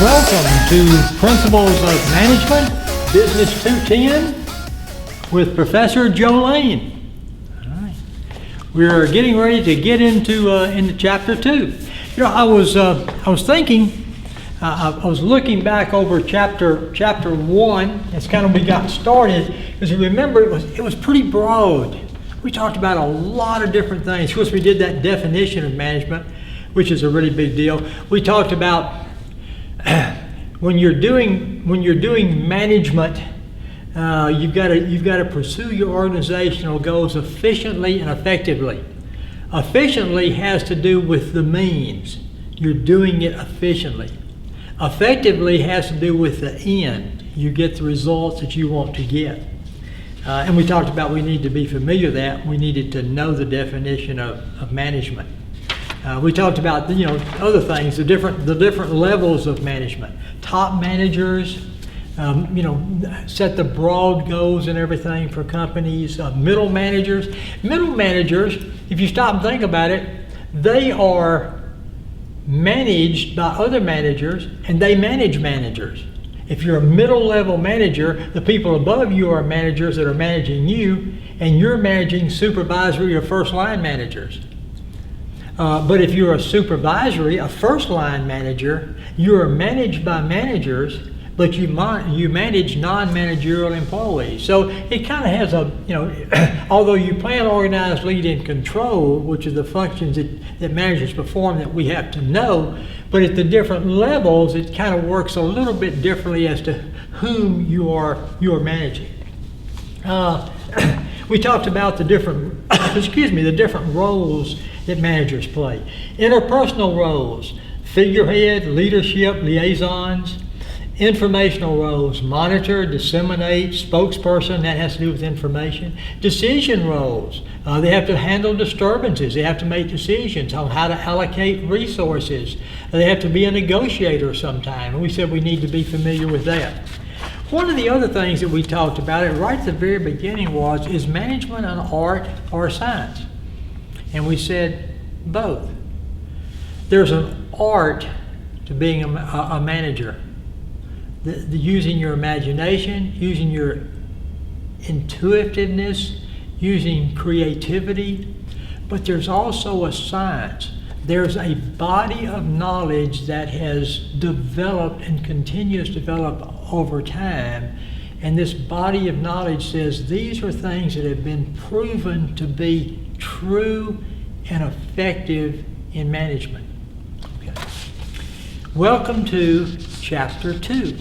Welcome to Principles of Management, Business 210 with Professor Joe Lane. All right. We're getting ready to get into Chapter 2. You know, I was thinking, I was looking back over Chapter 1. That's kind of when we got started, because you remember it was pretty broad. We talked about a lot of different things. Of course, we did that definition of management, which is a really big deal. We talked about when you're doing management, you've got to pursue your organizational goals efficiently and effectively. Efficiently has to do with the means. You're doing it efficiently. Effectively has to do with the end. You get the results that you want to get. And we talked about we need to be familiar with that. We needed to know the definition of management. We talked about other things, the different levels of management. Top managers, set the broad goals and everything for companies. Middle managers, if you stop and think about it, they are managed by other managers, and they manage managers. If you're a middle level manager, the people above you are managers that are managing you, and you're managing supervisory or first line managers. But if you're a first line manager, you are managed by managers, but you manage non-managerial employees. So it kind of has although you plan, organize, lead, and control, which are the functions that managers perform that we have to know, but at the different levels, it kind of works a little bit differently as to whom you are managing. We talked about the different, the different roles that managers play. Interpersonal roles, figurehead, leadership, liaisons. Informational roles, monitor, disseminate, spokesperson, that has to do with information. Decision roles, they have to handle disturbances. They have to make decisions on how to allocate resources. They have to be a negotiator sometime. And we said we need to be familiar with that. One of the other things that we talked about right at the very beginning is management an art or a science? And we said both. There's an art to being a manager. Using your imagination, using your intuitiveness, using creativity, but there's also a science. There's a body of knowledge that has developed and continues to develop over time, and this body of knowledge says these are things that have been proven to be true and effective in management. Okay. Welcome to Chapter 2.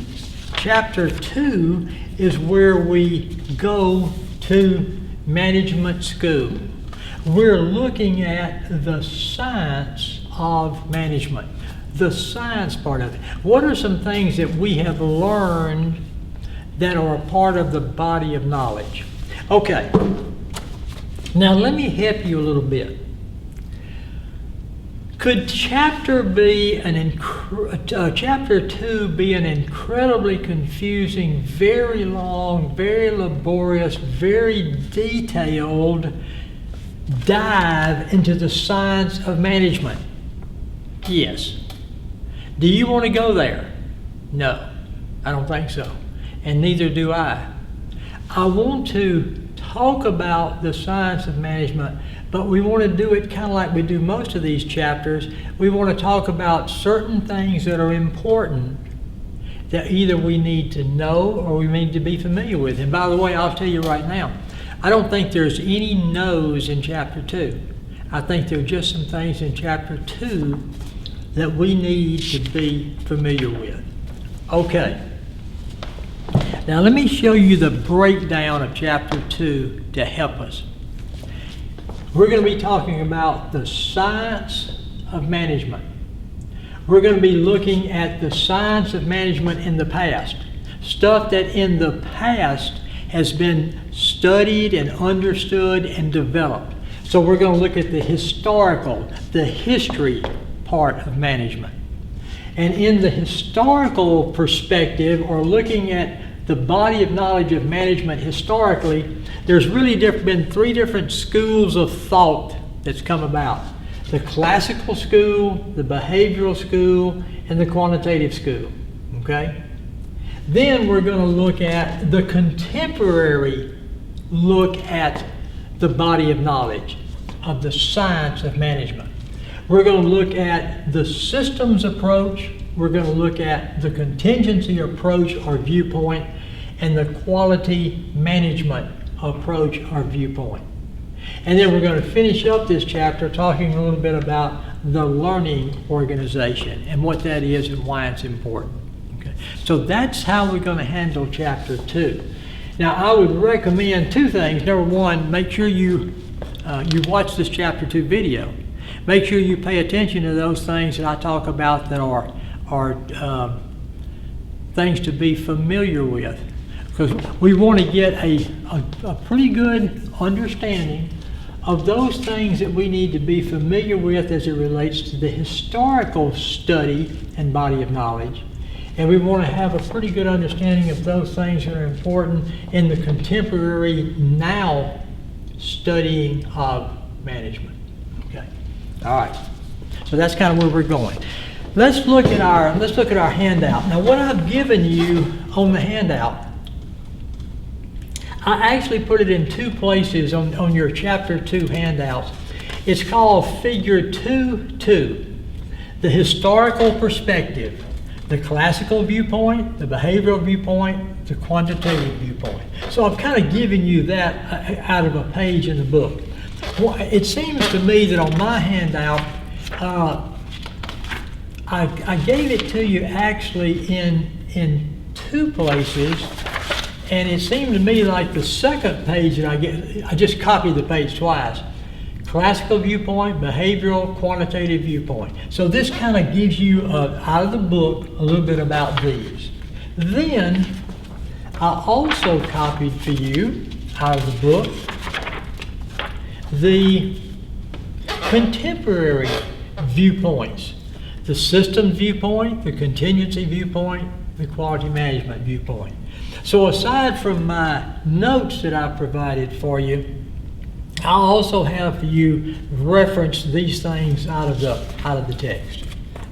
Chapter 2 is where we go to management school. We're looking at the science of management, the science part of it. What are some things that we have learned that are a part of the body of knowledge? Okay, now let me help you a little bit. Could Chapter 2 be an incredibly confusing, very long, very laborious, very detailed dive into the science of management? Yes. Do you want to go there? No, I don't think so. And neither do I. I want to talk about the science of management, but we want to do it kind of like we do most of these chapters. We want to talk about certain things that are important that either we need to know or we need to be familiar with. And by the way, I'll tell you right now, I don't think there's any no's in Chapter 2. I think there are just some things in Chapter 2 that we need to be familiar with. Okay. Now let me show you the breakdown of Chapter 2 to help us. We're going to be talking about the science of management. We're going to be looking at the science of management in the past. Stuff that in the past has been studied and understood and developed. So we're going to look at the history part of management. And in the historical perspective, or looking at the body of knowledge of management historically, there's really been three different schools of thought that's come about. The classical school, the behavioral school, and the quantitative school. okay? Then we're going to look at the contemporary look at the body of knowledge of the science of management. We're going to look at the systems approach. We're going to look at the contingency approach or viewpoint and the quality management approach or viewpoint. And then we're going to finish up this chapter talking a little bit about the learning organization and what that is and why it's important. Okay. So that's how we're going to handle chapter 2. Now I would recommend two things. Number one, make sure you watch this chapter 2 video. Make sure you pay attention to those things that I talk about that are things to be familiar with, because we want to get a pretty good understanding of those things that we need to be familiar with as it relates to the historical study and body of knowledge. And we want to have a pretty good understanding of those things that are important in the contemporary now studying of management. Okay. All right. So that's kind of where we're going. Let's look at our handout. Now what I've given you on the handout, I actually put it in two places on your chapter 2 handouts. It's called Figure 2.2, the historical perspective, the classical viewpoint, the behavioral viewpoint, the quantitative viewpoint. So I've kind of given you that out of a page in the book. Well, it seems to me that on my handout, I gave it to you actually in two places. And it seemed to me like the second page that I just copied the page twice. Classical viewpoint, behavioral, quantitative viewpoint. So this kind of gives you, out of the book, a little bit about these. Then, I also copied for you, out of the book, the contemporary viewpoints. The systems viewpoint, the contingency viewpoint, the quality management viewpoint. So aside from my notes that I provided for you, I'll also have you reference these things out of the text.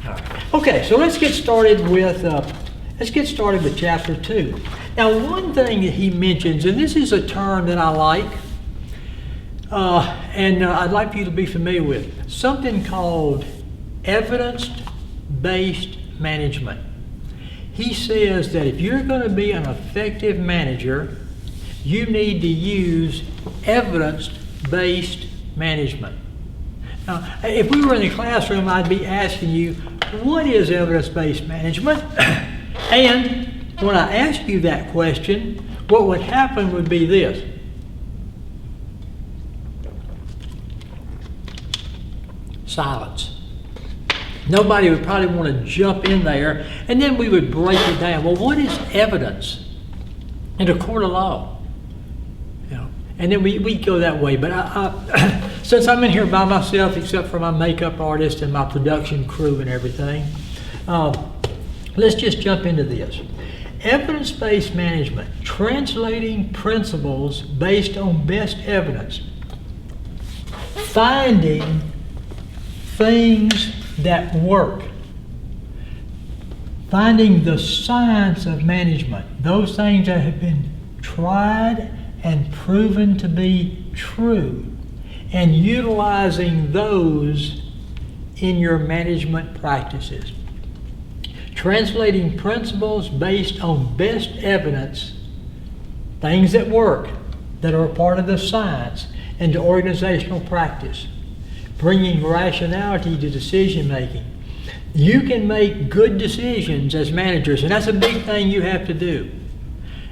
All right. Okay, so let's get started with chapter 2. Now, one thing that he mentions, and this is a term that I like, and I'd like for you to be familiar with, something called evidence-based management. He says that if you're going to be an effective manager, you need to use evidence-based management. Now, if we were in the classroom, I'd be asking you, what is evidence-based management? And when I ask you that question, what would happen would be this. Silence. Nobody would probably want to jump in there, and then we would break it down. Well, what is evidence in a court of law? You know, and then we'd go that way. But I since I'm in here by myself, except for my makeup artist and my production crew and everything, let's just jump into this. Evidence-based management, translating principles based on best evidence, finding things that work, finding the science of management, those things that have been tried and proven to be true, and utilizing those in your management practices. Translating principles based on best evidence, things that work, that are a part of the science, into organizational practice. Bringing rationality to decision making. You can make good decisions as managers, and that's a big thing you have to do.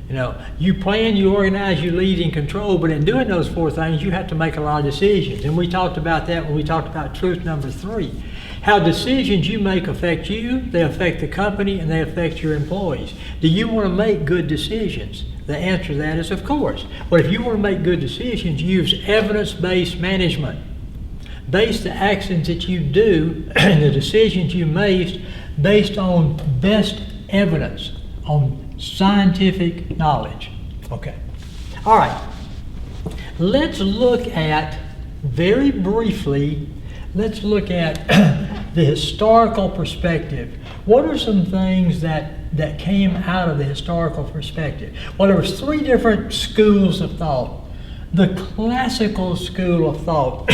You know, you plan, you organize, you lead, and control, but in doing those four things, you have to make a lot of decisions. And we talked about that when we talked about truth number 3. How decisions you make affect you, they affect the company, and they affect your employees. Do you want to make good decisions? The answer to that is of course. But if you want to make good decisions, use evidence-based management. Base the actions that you do and the decisions you make based on best evidence, on scientific knowledge. Okay. All right. Let's look at, very briefly, let's look at the historical perspective. What are some things that that came out of the historical perspective? Well, there was three different schools of thought. The classical school of thought.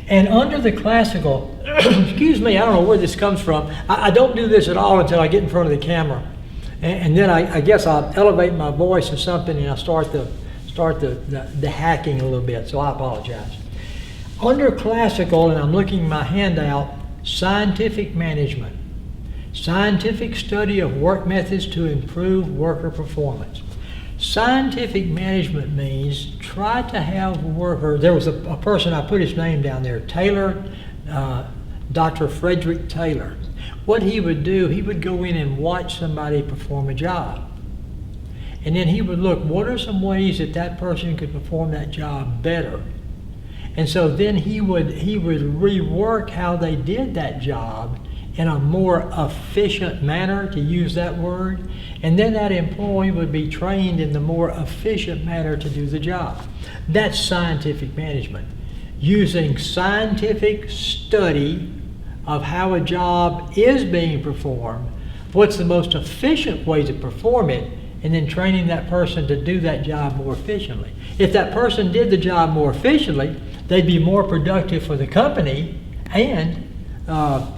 And under the classical, excuse me, I don't know where this comes from. I don't do this at all until I get in front of the camera. And then I guess I'll elevate my voice or something and I'll start the hacking a little bit, so I apologize. Under classical, and I'm looking at my handout, scientific management. Scientific study of work methods to improve worker performance. Scientific management means try to have workers. There was a person, I put his name down there, Taylor, Dr. Frederick Taylor. What he would do, he would go in and watch somebody perform a job. And then he would look, what are some ways that that person could perform that job better? And so then he would rework how they did that job in a more efficient manner, to use that word. And then that employee would be trained in the more efficient manner to do the job. That's scientific management. Using scientific study of how a job is being performed, what's the most efficient way to perform it, and then training that person to do that job more efficiently. If that person did the job more efficiently, they'd be more productive for the company, and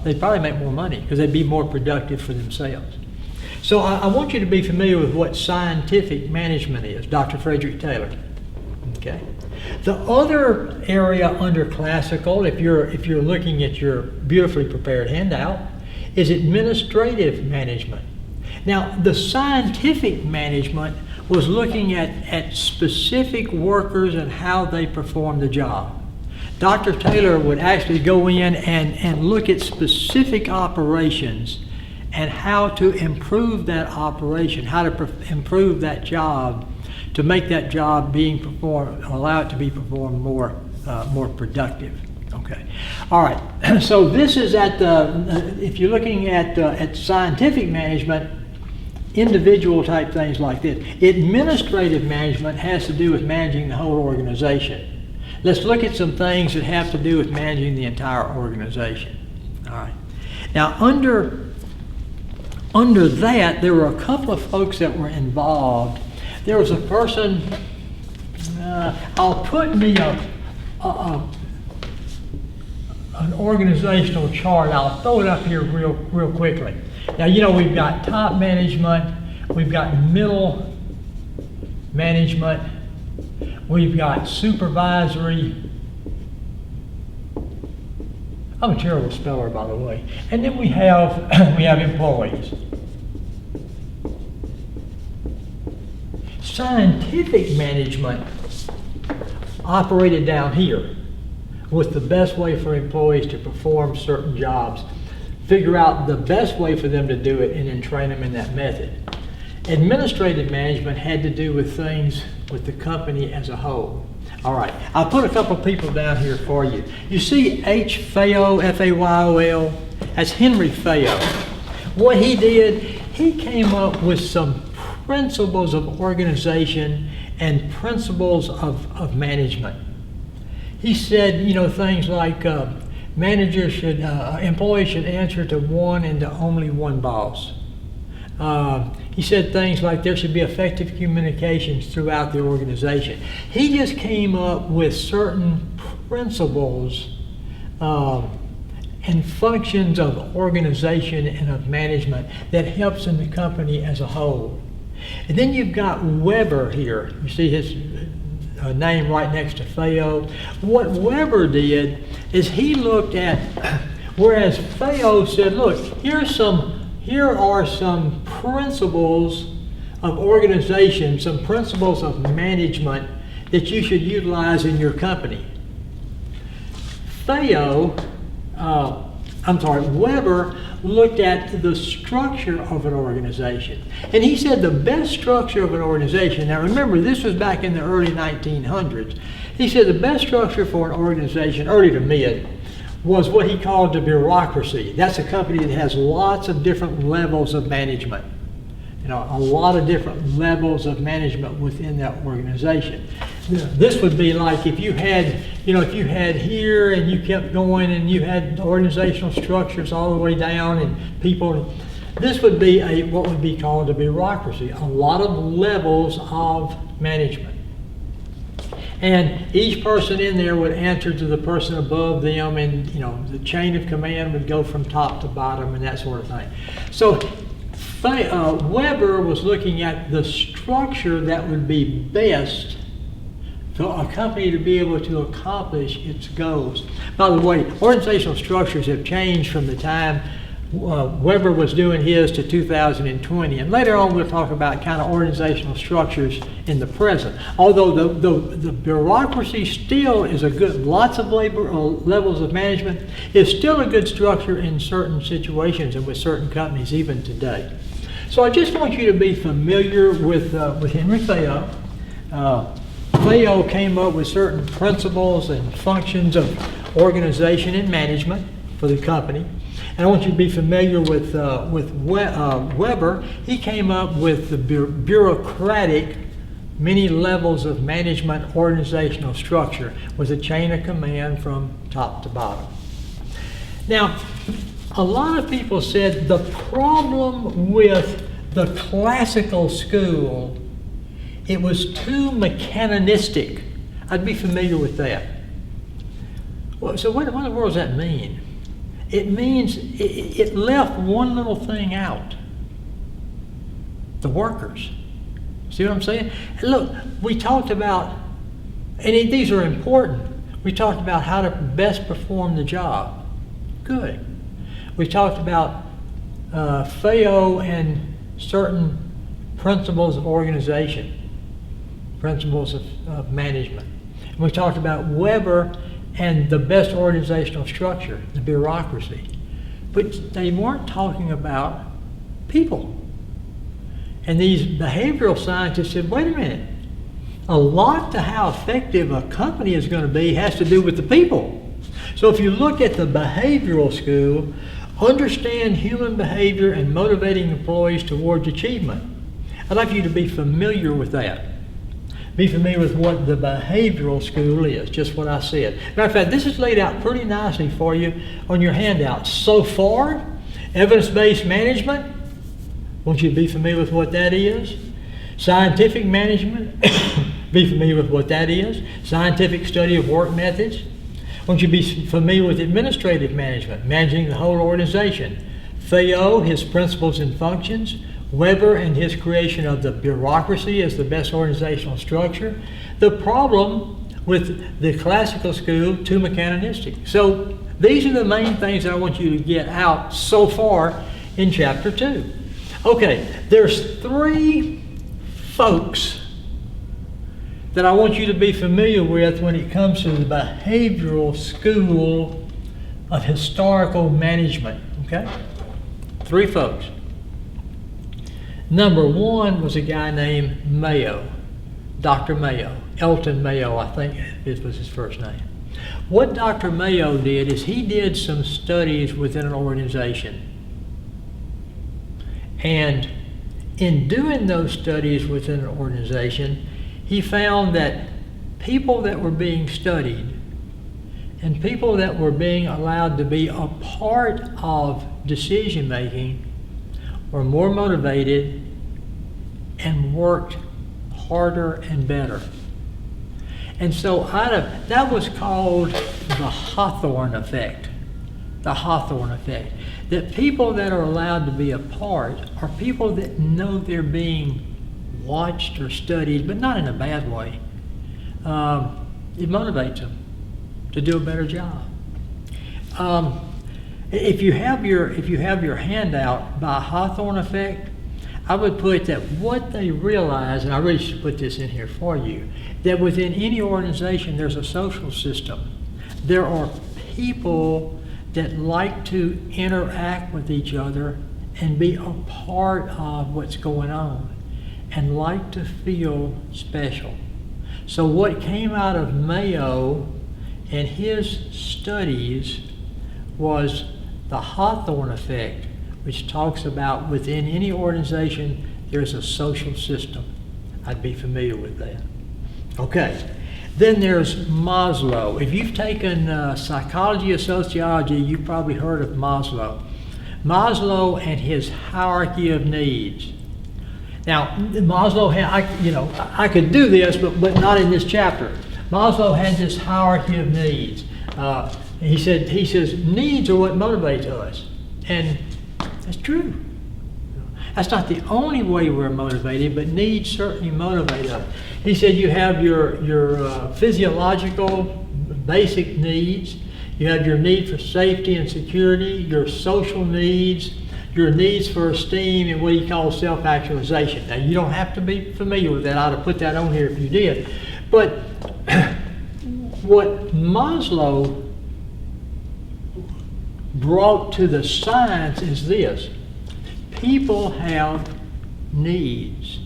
they'd probably make more money because they'd be more productive for themselves. So I want you to be familiar with what scientific management is, Dr. Frederick Taylor. Okay. The other area under classical, if you're looking at your beautifully prepared handout, is administrative management. Now, the scientific management was looking at specific workers and how they perform the job. Dr. Taylor would actually go in and look at specific operations and how to improve that operation, how to improve that job to make that job being performed, allow it to be performed more productive. Okay. All right. So this is at the, if you're looking at scientific management, individual type things like this. Administrative management has to do with managing the whole organization. Let's look at some things that have to do with managing the entire organization. All right. Now under that, there were a couple of folks that were involved. There was a person, I'll put me an organizational chart. I'll throw it up here real quickly. Now, you know, we've got top management, we've got middle management, we've got supervisory. I'm a terrible speller, by the way. And then we have employees. Scientific management operated down here with the best way for employees to perform certain jobs, figure out the best way for them to do it, and then train them in that method. Administrative management had to do with things with the company as a whole. All right, I'll put a couple of people down here for you. You see H. Fayol, F-A-Y-O-L? That's Henry Fayol. What he did, he came up with some principles of organization and principles of management. He said, you know, things like managers should, employees should answer to one and to only one boss. He said things like there should be effective communications throughout the organization. He just came up with certain principles and functions of organization and of management that helps in the company as a whole. And then you've got Weber here. You see his name right next to Fayol. What Weber did is he looked at, whereas Fayol said, look, here are some principles of organization, some principles of management that you should utilize in your company. Weber looked at the structure of an organization. And he said the best structure of an organization, now remember this was back in the early 1900s, he said the best structure for an organization, early to mid, was what he called the bureaucracy. That's a company that has lots of different levels of management. You know, a lot of different levels of management within that organization. This would be like if you had here and you kept going and you had organizational structures all the way down and people, this would be what would be called a bureaucracy, a lot of levels of management. And each person in there would answer to the person above them, and the chain of command would go from top to bottom and that sort of thing. So Weber was looking at the structure that would be best for a company to be able to accomplish its goals. By the way, organizational structures have changed from the time Weber was doing his to 2020, and later on we'll talk about kind of organizational structures in the present. Although the bureaucracy still is a good, lots of levels of management, is still a good structure in certain situations and with certain companies even today. So I just want you to be familiar with Henry Fayol. Fayol came up with certain principles and functions of organization and management for the company. And I want you to be familiar with Weber. He came up with the bureaucratic many levels of management organizational structure with a chain of command from top to bottom. Now, a lot of people said the problem with the classical school, it was too mechanistic. I'd be familiar with that. Well, so what in the world does that mean? It means it left one little thing out. The workers. See what I'm saying? And look, we talked about, and these are important, we talked about how to best perform the job. Good. We talked about Fayol and certain principles of organization, principles of management. And we talked about Weber and the best organizational structure, the bureaucracy. But they weren't talking about people. And these behavioral scientists said, wait a minute, a lot to how effective a company is going to be has to do with the people. So if you look at the behavioral school, understand human behavior and motivating employees towards achievement. I'd like you to be familiar with that. Be familiar with what the behavioral school is, just what I said. Matter of fact, this is laid out pretty nicely for you on your handout. So far, evidence-based management, I want you to be familiar with what that is. Scientific management, be familiar with what that is. Scientific study of work methods. I want you to be familiar with administrative management, managing the whole organization. Fayol, his principles and functions. Weber and his creation of the bureaucracy as the best organizational structure. The problem with the classical school, too mechanistic. So these are the main things that I want you to get out so far in chapter 2. Okay, there's 3 folks that I want you to be familiar with when it comes to the behavioral school of historical management. Okay? 3 folks. Number 1 was a guy named Mayo, Dr. Mayo, Elton Mayo, I think it was his first name. What Dr. Mayo did is he did some studies within an organization. And in doing those studies within an organization, he found that people that were being studied and people that were being allowed to be a part of decision making were more motivated and worked harder and better. And so that was called the Hawthorne effect. The Hawthorne effect. That people that are allowed to be a part are people that know they're being watched or studied, but not in a bad way. It motivates them to do a better job. If you have your handout by Hawthorne effect, I would put that what they realize, and I really should put this in here for you, that within any organization there's a social system. There are people that like to interact with each other and be a part of what's going on and like to feel special. So what came out of Mayo and his studies was the Hawthorne effect, which talks about within any organization there's a social system. I'd be familiar with that. Okay, then there's Maslow. If you've taken psychology or sociology, you've probably heard of Maslow. Maslow and his hierarchy of needs. Now, Maslow had, I could do this, but not in this chapter. Maslow had this hierarchy of needs. He says needs are what motivates us, and that's true. That's not the only way we're motivated, but needs certainly motivate us. He said you have your physiological basic needs. You have your need for safety and security, your social needs, your needs for esteem, and what he calls self-actualization. Now, you don't have to be familiar with that. I'd have put that on here if you did. But what Maslow brought to the science is this. People have needs.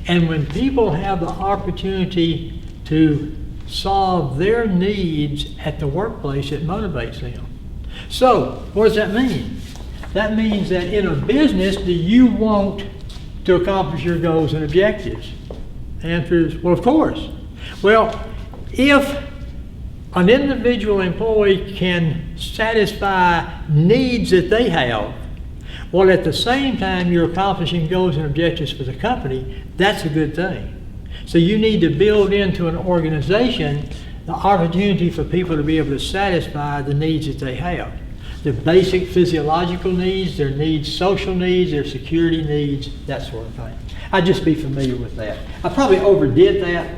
And when people have the opportunity to solve their needs at the workplace, it motivates them. So, what does that mean? That means that in a business, do you want to accomplish your goals and objectives? The answer is, well, of course. Well, if an individual employee can satisfy needs that they have, while at the same time you're accomplishing goals and objectives for the company, that's a good thing. So you need to build into an organization the opportunity for people to be able to satisfy the needs that they have. Their basic physiological needs, their needs, social needs, their security needs, that sort of thing. I'd just be familiar with that. I probably overdid that.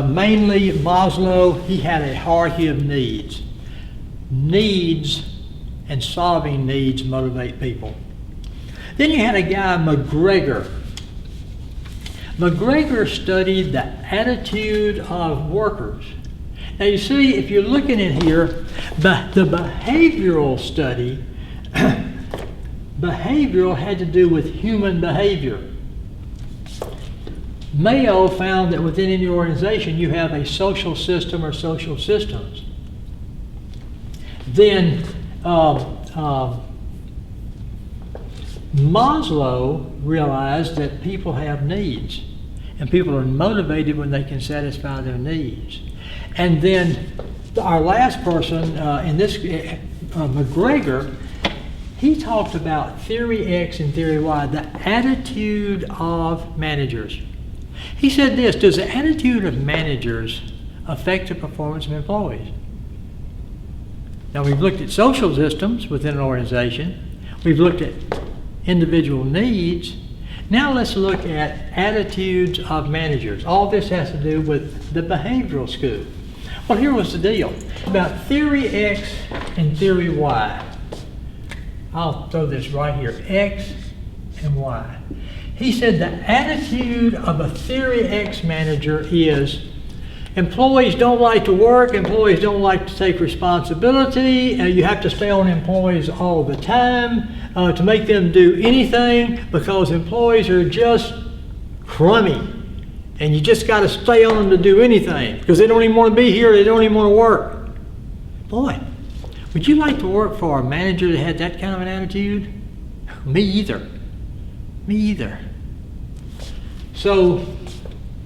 Mainly Maslow, he had a hierarchy of needs. Needs and solving needs motivate people. Then you had a guy, McGregor. McGregor studied the attitude of workers. Now you see, if you're looking in here, the behavioral study, behavioral had to do with human behavior. Mayo found that within any organization you have a social system or social systems. Then Maslow realized that people have needs, and people are motivated when they can satisfy their needs. And then our last person in this, McGregor, he talked about theory X and theory Y, the attitude of managers. He said this: does the attitude of managers affect the performance of employees? Now, we've looked at social systems within an organization. We've looked at individual needs. Now let's look at attitudes of managers. All this has to do with the behavioral school. Well, here was the deal about theory X and theory Y. I'll throw this right here, X and Y. He said the attitude of a theory X manager is employees don't like to work, employees don't like to take responsibility, you have to stay on employees all the time to make them do anything because employees are just crummy. And you just got to stay on them to do anything because they don't even want to be here, they don't even want to work. Boy, would you like to work for a manager that had that kind of an attitude? Me either. Me either. So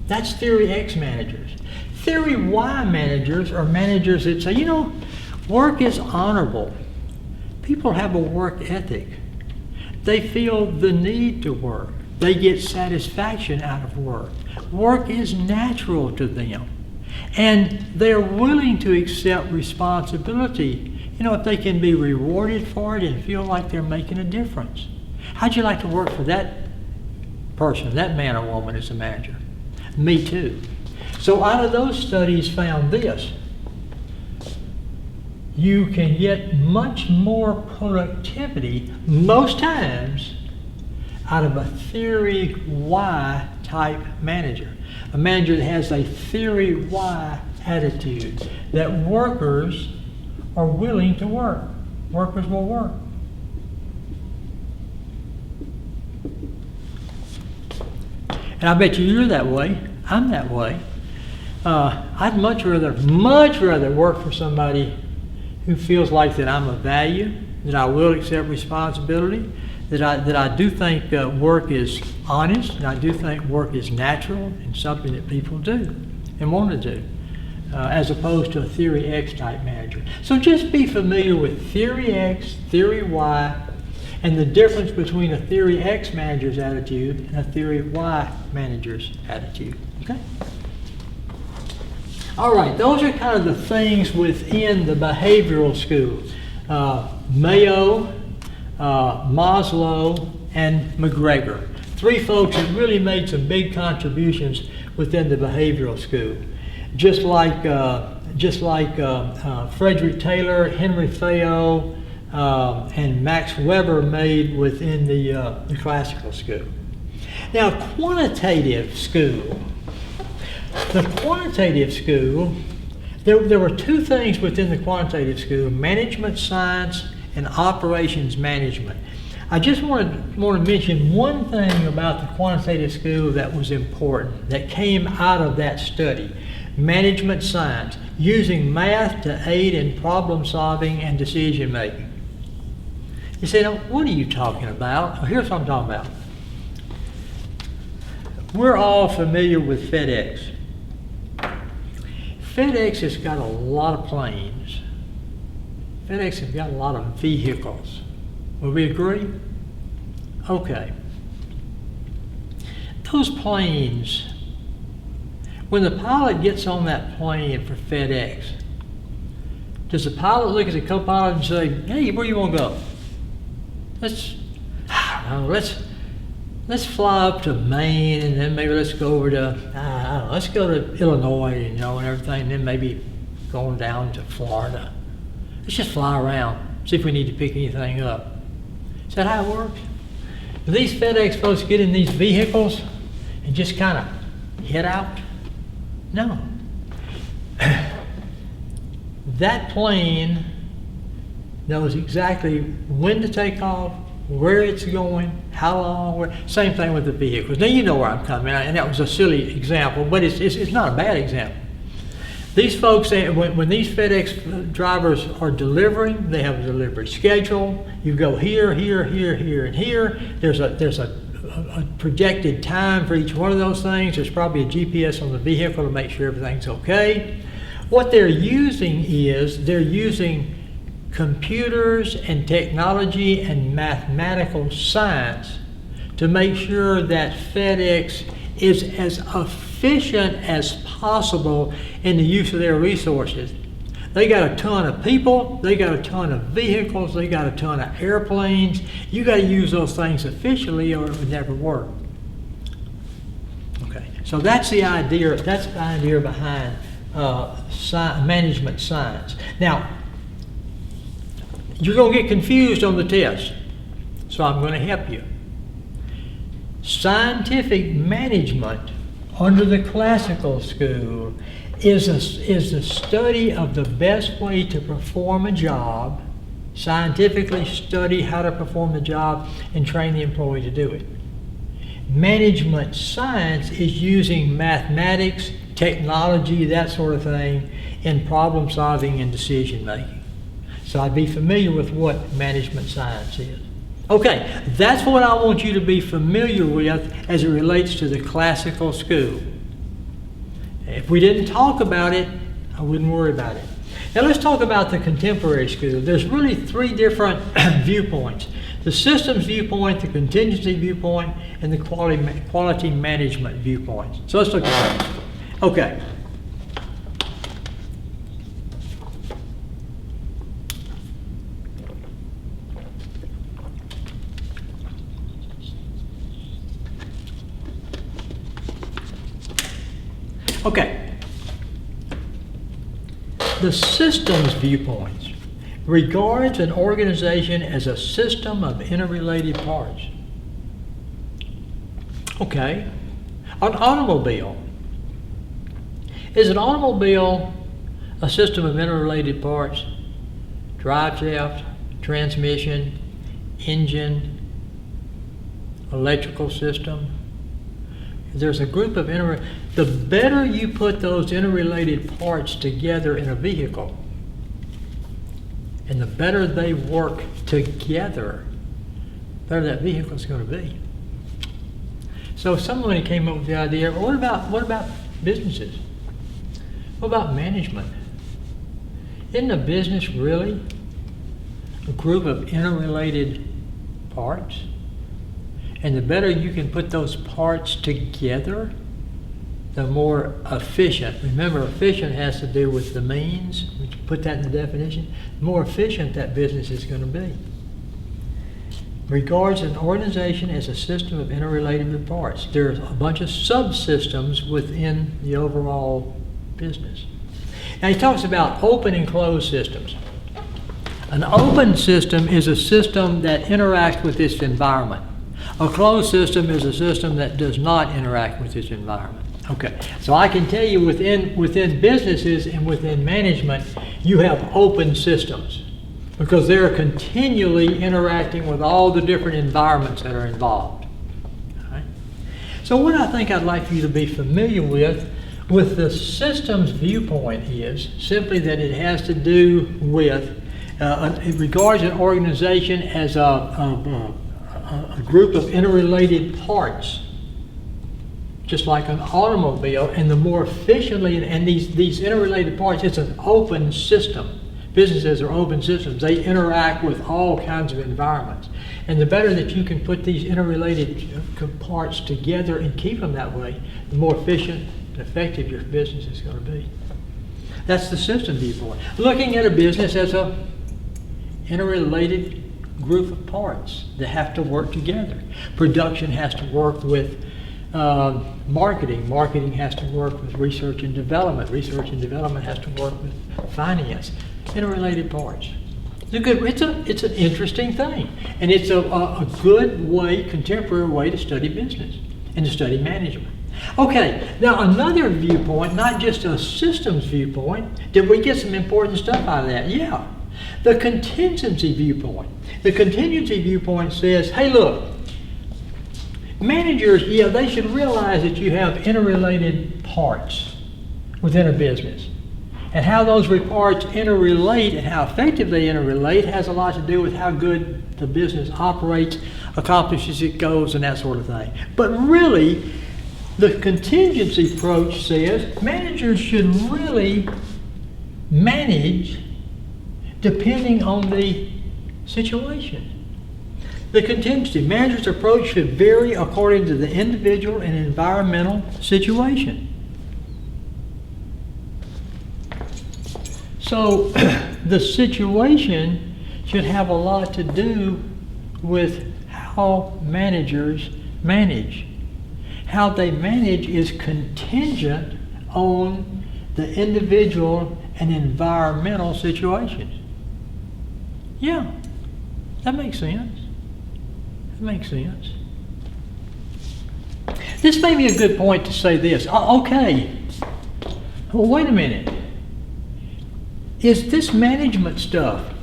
that's theory X managers. Theory Y managers are managers that say, you know, work is honorable. People have a work ethic. They feel the need to work. They get satisfaction out of work. Work is natural to them. And they're willing to accept responsibility, you know, if they can be rewarded for it and feel like they're making a difference. How'd you like to work for that person, that man or woman as a manager? Me too. So out of those studies found this: you can get much more productivity most times out of a theory Y type manager. A manager that has a theory Y attitude, that workers are willing to work. Workers will work. And I bet you're that way. I'm that way. I'd much rather work for somebody who feels like that I'm of value, that I will accept responsibility, that I do think work is honest, and I do think work is natural and something that people do and want to do, as opposed to a theory X type manager. So just be familiar with theory X, theory Y, and the difference between a theory X manager's attitude and a theory Y manager's attitude. Okay? All right, those are kind of the things within the behavioral school. Mayo, Maslow, and McGregor. Three folks that really made some big contributions within the behavioral school. Just like Frederick Taylor, Henry Fayol, and Max Weber made within the classical school. Now, quantitative school. The quantitative school, there were two things within the quantitative school: management science and operations management. I just want to mention one thing about the quantitative school that was important, that came out of that study. Management science, using math to aid in problem solving and decision making. You say, now, what are you talking about? Well, here's what I'm talking about. We're all familiar with FedEx. FedEx has got a lot of planes. FedEx has got a lot of vehicles. Will we agree? Okay. Those planes, when the pilot gets on that plane for FedEx, does the pilot look at the co-pilot and say, hey, where do you want to go? Let's fly up to Maine, and then maybe let's go over to, I don't know, let's go to Illinois, and everything, and then maybe going down to Florida. Let's just fly around, see if we need to pick anything up. Is that how it works? Do these FedEx folks get in these vehicles and just kind of head out? No. That plane knows exactly when to take off, where it's going, how long, same thing with the vehicles. Now you know where I'm coming, and that was a silly example, but it's not a bad example. These folks, when these FedEx drivers are delivering, they have a delivery schedule. You go here, here, here, here, and here. There's a projected time for each one of those things. There's probably a GPS on the vehicle to make sure everything's okay. What they're using is they're using computers and technology and mathematical science to make sure that FedEx is as efficient as possible in the use of their resources. They got a ton of people, they got a ton of vehicles, they got a ton of airplanes. You got to use those things efficiently or it would never work. Okay, so that's the idea. That's the idea behind management science. Now, you're going to get confused on the test, so I'm going to help you. Scientific management under the classical school is the study of the best way to perform a job, scientifically study how to perform the job, and train the employee to do it. Management science is using mathematics, technology, that sort of thing, in problem solving and decision making. So I'd be familiar with what management science is. Okay, that's what I want you to be familiar with as it relates to the classical school. If we didn't talk about it, I wouldn't worry about it. Now let's talk about the contemporary school. There's really three different viewpoints. The systems viewpoint, the contingency viewpoint, and the quality management viewpoint. So let's look at that. Okay. Okay. The systems viewpoint regards an organization as a system of interrelated parts. Okay. An automobile. Is an automobile a system of interrelated parts? Drive shaft, transmission, engine, electrical system. There's a group of the better you put those interrelated parts together in a vehicle, and the better they work together, the better that vehicle is going to be. So someone came up with the idea, what about businesses? What about management? Isn't a business really a group of interrelated parts. And the better you can put those parts together, the more efficient. Remember, efficient has to do with the means. When you put that in the definition, the more efficient that business is going to be. Regards an organization as a system of interrelated parts. There's a bunch of subsystems within the overall business. Now he talks about open and closed systems. An open system is a system that interacts with its environment. A closed system is a system that does not interact with its environment. Okay, so I can tell you within businesses and within management, you have open systems because they're continually interacting with all the different environments that are involved. All right? So what I think I'd like you to be familiar with the systems viewpoint is simply that it has to do with, it regards an organization as a group of interrelated parts, just like an automobile, and the more efficiently, and these interrelated parts, it's an open system. Businesses are open systems. They interact with all kinds of environments. And the better that you can put these interrelated parts together and keep them that way, the more efficient and effective your business is going to be. That's the system viewpoint. Looking at a business as a interrelated group of parts that have to work together. Production has to work with marketing. Marketing has to work with research and development. Research and development has to work with finance. Interrelated parts. It's an interesting thing, and it's a good way, contemporary way to study business and to study management. Okay, now another viewpoint, not just a systems viewpoint. Did we get some important stuff out of that? Yeah. The contingency viewpoint. The contingency viewpoint says, hey, look, managers, yeah, they should realize that you have interrelated parts within a business. And how those parts interrelate and how effective they interrelate has a lot to do with how good the business operates, accomplishes its goals, and that sort of thing. But really, the contingency approach says managers should really manage depending on the situation. The contingency manager's approach should vary according to the individual and environmental situation. So the situation should have a lot to do with how managers manage. How they manage is contingent on the individual and environmental situations. Yeah, that makes sense. That makes sense. This may be a good point to say this. Okay, well, wait a minute. Is this management stuff,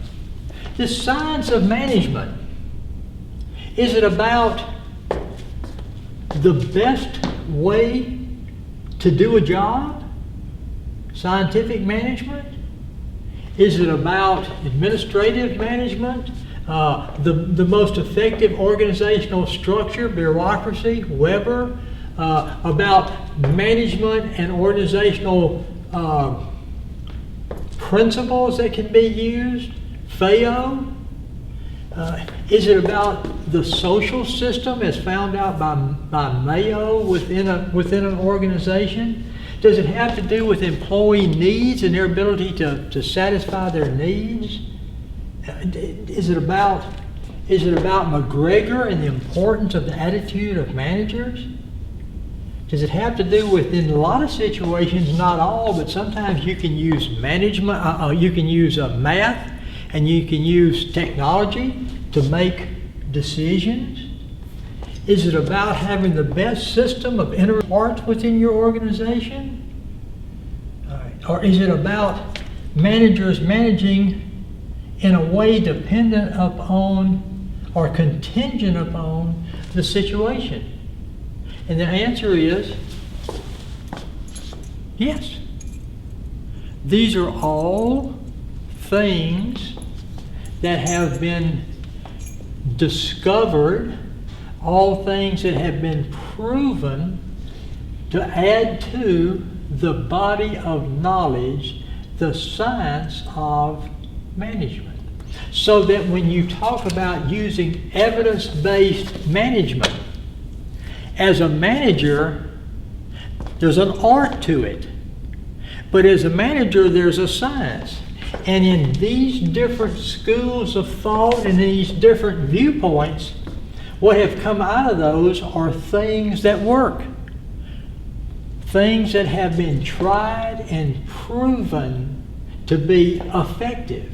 this science of management, is it about the best way to do a job? Scientific management? Is it about administrative management? The most effective organizational structure, bureaucracy, Weber? About management and organizational principles that can be used, Feo? Is it about the social system as found out by Mayo within an organization? Does it have to do with employee needs and their ability to satisfy their needs? Is it about McGregor and the importance of the attitude of managers? Does it have to do with, in a lot of situations, not all, but sometimes you can use management, you can use math, and you can use technology to make decisions? Is it about having the best system of inner parts within your organization? All right. Or is it about managers managing in a way dependent upon or contingent upon the situation? And the answer is yes. These are all things that have been discovered, all things that have been proven to add to the body of knowledge, the science of management. So that when you talk about using evidence-based management, as a manager, there's an art to it. But as a manager, there's a science. And in these different schools of thought and these different viewpoints, what have come out of those are things that work. Things that have been tried and proven to be effective.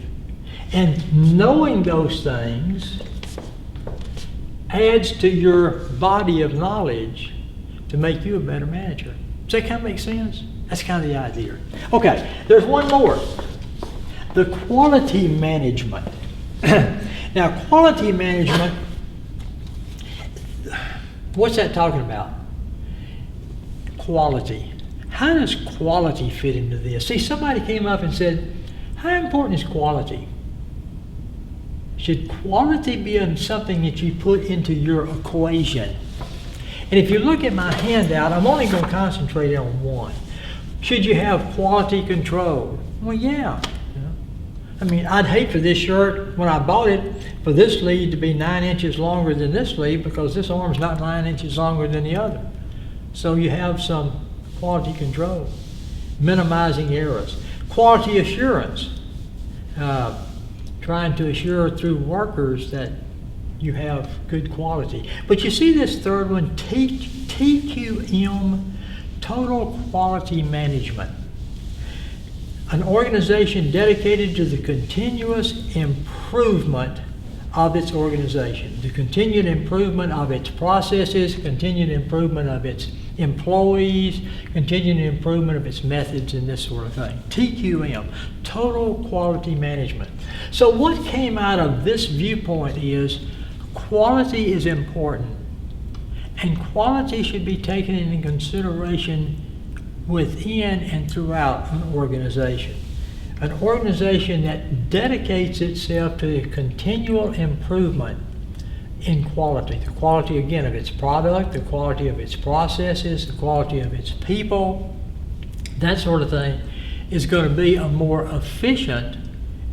And knowing those things adds to your body of knowledge to make you a better manager. Does that kind of make sense? That's kind of the idea. Okay, there's one more. The quality management. Now, quality management, what's that talking about? Quality. How does quality fit into this? See, somebody came up and said, how important is quality? Should quality be something that you put into your equation? And if you look at my handout, I'm only going to concentrate on one. Should you have quality control? Well, yeah. I mean, I'd hate for this shirt, when I bought it, for this sleeve to be 9 inches longer than this sleeve because this arm's not 9 inches longer than the other. So you have some quality control, minimizing errors. Quality assurance, trying to assure through workers that you have good quality. But you see this third one, TQM, Total Quality Management. An organization dedicated to the continuous improvement of its organization, the continued improvement of its processes, continued improvement of its employees, continued improvement of its methods and this sort of thing. TQM, Total Quality Management. So what came out of this viewpoint is quality is important, and quality should be taken into consideration within and throughout an organization. An organization that dedicates itself to the continual improvement in quality. The quality, again, of its product, the quality of its processes, the quality of its people, that sort of thing, is going to be a more efficient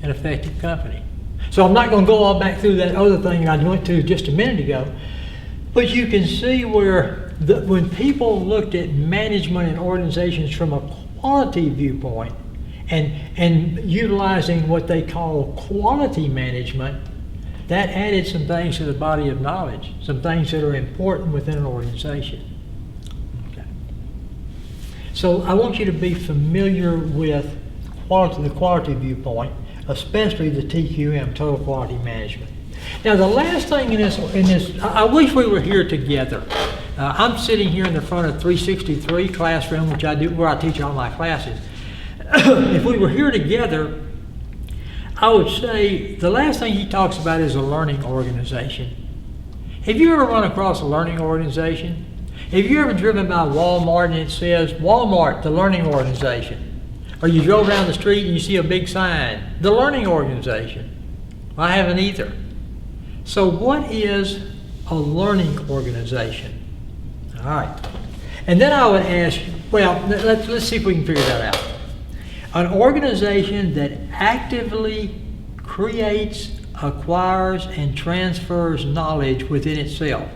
and effective company. So I'm not going to go all back through that other thing I went to just a minute ago, but you can see where when people looked at management and organizations from a quality viewpoint and utilizing what they call quality management, that added some things to the body of knowledge, some things that are important within an organization. Okay. So I want you to be familiar with the quality viewpoint, especially the TQM, Total Quality Management. Now the last thing in this, I wish we were here together. I'm sitting here in the front of 363 classroom, which I do, where I teach all my classes. If we were here together, I would say the last thing he talks about is a learning organization. Have you ever run across a learning organization? Have you ever driven by Walmart and it says, Walmart, the learning organization? Or you drove down the street and you see a big sign, the learning organization? Well, I haven't either. So what is a learning organization? All right. And then I would ask, well, let's see if we can figure that out. An organization that actively creates, acquires, and transfers knowledge within itself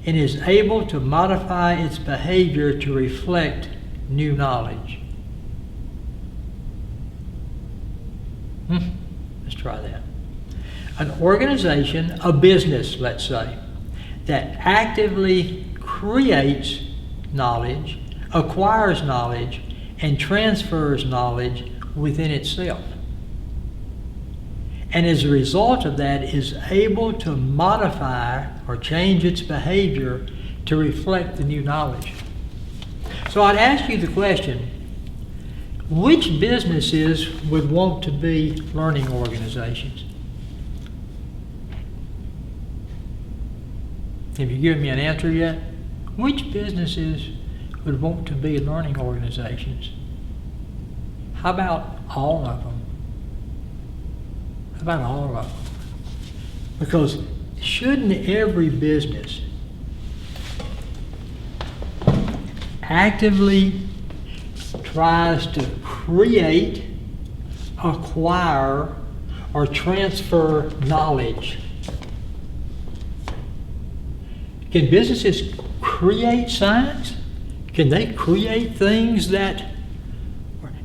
and is able to modify its behavior to reflect new knowledge. Let's try that. An organization, a business, let's say, that actively creates knowledge, acquires knowledge, and transfers knowledge within itself. And as a result of that is able to modify or change its behavior to reflect the new knowledge. So I'd ask you the question, which businesses would want to be learning organizations? Have you given me an answer yet? Which businesses would want to be learning organizations? How about all of them? How about all of them? Because shouldn't every business actively tries to create, acquire, or transfer knowledge. Can businesses create science? Can they create things that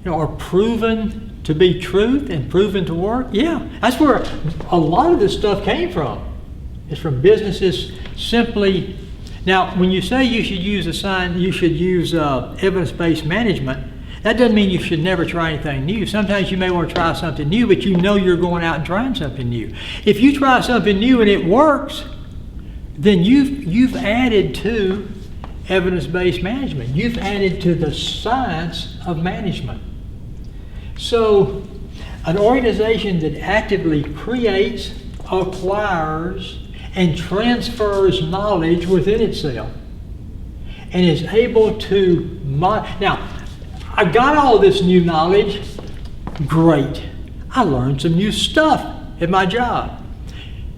are proven to be truth and proven to work? Yeah, that's where a lot of this stuff came from. It's from businesses simply. Now, when you say you should use evidence-based management, that doesn't mean you should never try anything new. Sometimes you may want to try something new, but you know you're going out and trying something new. If you try something new and it works, then you've added to evidence-based management. You've added to the science of management. So, an organization that actively creates, acquires, and transfers knowledge within itself and is able to now, I got all this new knowledge. Great. I learned some new stuff at my job.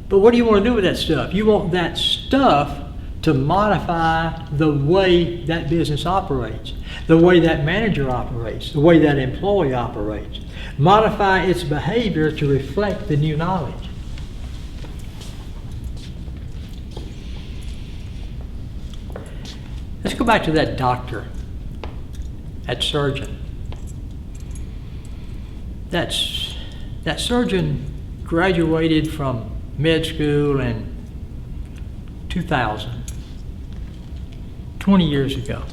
But what do you want to do with that stuff? You want that stuff to modify the way that business operates, the way that manager operates, the way that employee operates. Modify its behavior to reflect the new knowledge. Let's go back to that doctor, that surgeon. That surgeon graduated from med school in 2000, 20 years ago.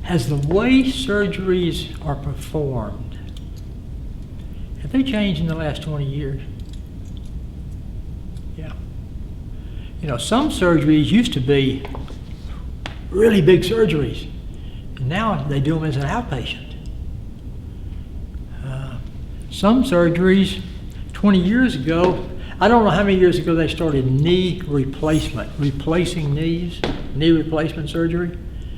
Has the way surgeries are performed, have they changed in the last 20 years? Yeah. You know, some surgeries used to be really big surgeries, and now they do them as an outpatient. Some surgeries 20 years ago, I don't know how many years ago they started knee replacement, replacing knees, knee replacement surgery.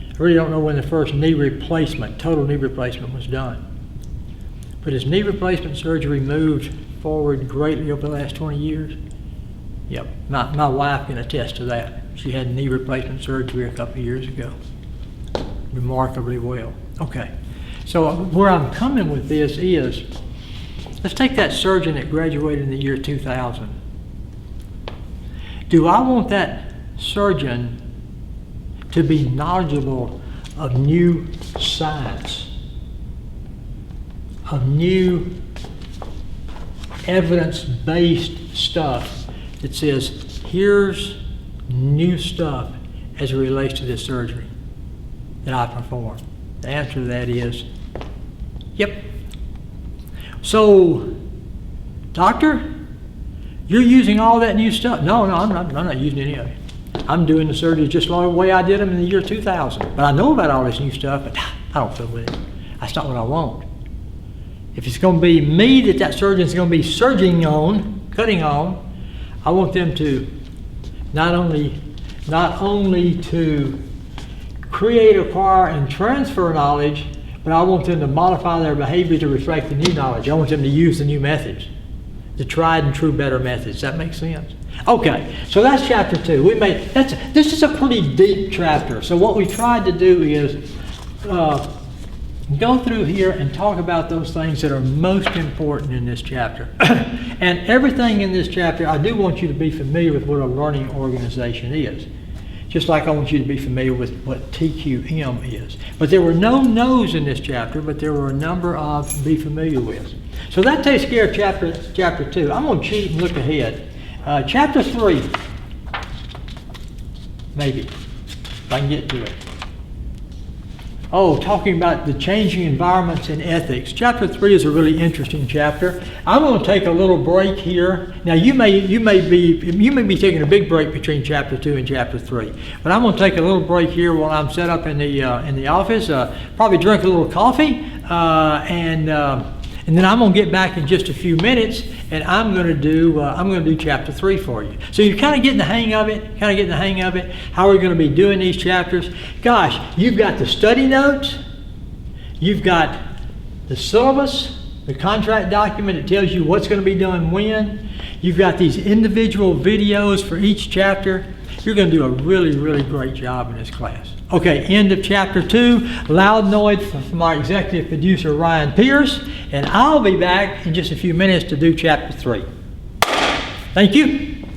I really don't know when the first knee replacement, total knee replacement was done. But has knee replacement surgery moved forward greatly over the last 20 years? Yep, my wife can attest to that. She had knee replacement surgery a couple of years ago. Remarkably well. Okay, so where I'm coming with this is, let's take that surgeon that graduated in the year 2000. Do I want that surgeon to be knowledgeable of new science, of new evidence-based stuff that says, here's new stuff as it relates to this surgery that I performed? The answer to that is, yep. So, doctor, you're using all that new stuff. No, I'm not using any of it. I'm doing the surgery just the way I did them in the year 2000. But I know about all this new stuff, but I don't feel with it. That's not what I want. If it's going to be me that surgeon's going to be surging on, cutting on, I want them to not only to create, acquire, and transfer knowledge, but I want them to modify their behavior to reflect the new knowledge. I want them to use the new methods, the tried and true better methods. Does that make sense? Okay, so that's chapter 2. This is a pretty deep chapter. So what we tried to do is go through here and talk about those things that are most important in this chapter. And everything in this chapter, I do want you to be familiar with what a learning organization is. Just like I want you to be familiar with what TQM is. But there were no no's in this chapter, but there were a number of to be familiar with. So that takes care of chapter 2. I'm going to cheat and look ahead. Chapter 3, maybe, if I can get to it. Oh, talking about the changing environments and ethics. Chapter 3 is a really interesting chapter. I'm going to take a little break here. Now, you may be taking a big break between chapter 2 and chapter 3, but I'm going to take a little break here while I'm set up in the office. Probably drink a little coffee, and then I'm going to get back in just a few minutes, and I'm going to do chapter 3 for you. So you're kind of getting the hang of it. How we're going to be doing these chapters. Gosh, you've got the study notes, you've got the syllabus, the contract document that tells you what's going to be done when. You've got these individual videos for each chapter. You're going to do a really, really great job in this class. Okay, end of chapter 2. Loud noise from our executive producer, Ryan Pierce. And I'll be back in just a few minutes to do chapter 3. Thank you.